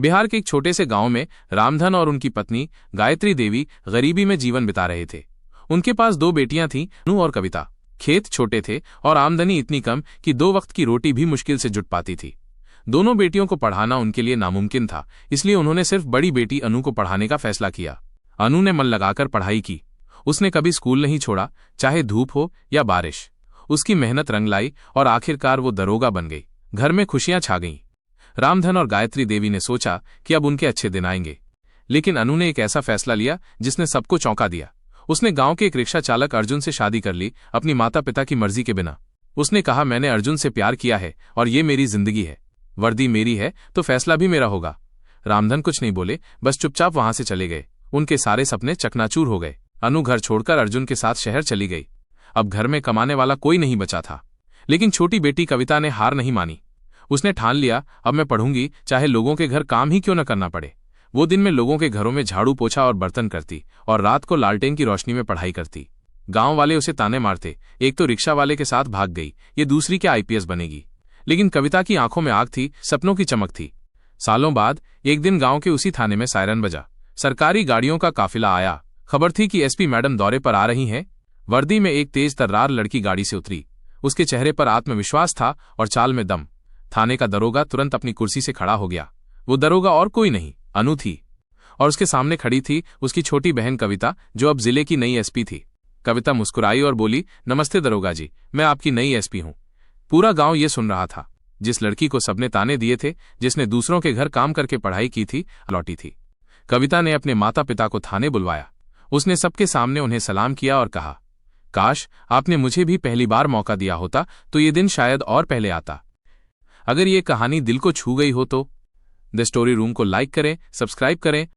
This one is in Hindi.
बिहार के एक छोटे से गांव में रामधन और उनकी पत्नी गायत्री देवी गरीबी में जीवन बिता रहे थे। उनके पास दो बेटियां थीं, अनु और कविता। खेत छोटे थे और आमदनी इतनी कम कि दो वक्त की रोटी भी मुश्किल से जुट पाती थी। दोनों बेटियों को पढ़ाना उनके लिए नामुमकिन था, इसलिए उन्होंने सिर्फ बड़ी बेटी अनु को पढ़ाने का फैसला किया। अनु ने मन लगाकर पढ़ाई की। उसने कभी स्कूल नहीं छोड़ा, चाहे धूप हो या बारिश। उसकी मेहनत रंग लाई और आखिरकार वो दरोगा बन गई। घर में खुशियां छा गईं। रामधन और गायत्री देवी ने सोचा कि अब उनके अच्छे दिन आएंगे, लेकिन अनु ने एक ऐसा फैसला लिया जिसने सबको चौंका दिया। उसने गांव के एक रिक्शा चालक अर्जुन से शादी कर ली, अपनी माता पिता की मर्जी के बिना। उसने कहा, मैंने अर्जुन से प्यार किया है और ये मेरी जिंदगी है। वर्दी मेरी है तो फैसला भी मेरा होगा। रामधन कुछ नहीं बोले, बस चुपचाप वहां से चले गए। उनके सारे सपने चकनाचूर हो गए। अनु घर छोड़कर अर्जुन के साथ शहर चली गई। अब घर में कमाने वाला कोई नहीं बचा था, लेकिन छोटी बेटी कविता ने हार नहीं मानी। उसने ठान लिया, अब मैं पढ़ूंगी, चाहे लोगों के घर काम ही क्यों न करना पड़े। वो दिन में लोगों के घरों में झाड़ू पोछा और बर्तन करती और रात को लालटेन की रोशनी में पढ़ाई करती। गांव वाले उसे ताने मारते, एक तो रिक्शा वाले के साथ भाग गई, ये दूसरी क्या आईपीएस बनेगी। लेकिन कविता की आंखों में आग थी, सपनों की चमक थी। सालों बाद एक दिन गांव के उसी थाने में सायरन बजा। सरकारी गाड़ियों का काफिला आया। खबर थी कि एसपी मैडम दौरे पर आ रही हैं। वर्दी में एक तेज तर्रार लड़की गाड़ी से उतरी। उसके चेहरे पर आत्मविश्वास था और चाल में दम। थाने का दरोगा तुरंत अपनी कुर्सी से खड़ा हो गया। वो दरोगा और कोई नहीं, अनु थी। और उसके सामने खड़ी थी उसकी छोटी बहन कविता, जो अब जिले की नई एसपी थी। कविता मुस्कुराई और बोली, नमस्ते दरोगा जी, मैं आपकी नई एसपी हूं। पूरा गांव ये सुन रहा था। जिस लड़की को सबने ताने दिए थे, जिसने दूसरों के घर काम करके पढ़ाई की थी, लौटी थी। कविता ने अपने माता पिता को थाने बुलवाया। उसने सबके सामने उन्हें सलाम किया और कहा, काश आपने मुझे भी पहली बार मौका दिया होता तो ये दिन शायद और पहले आता। अगर ये कहानी दिल को छू गई हो तो द स्टोरी रूम को लाइक करें, सब्सक्राइब करें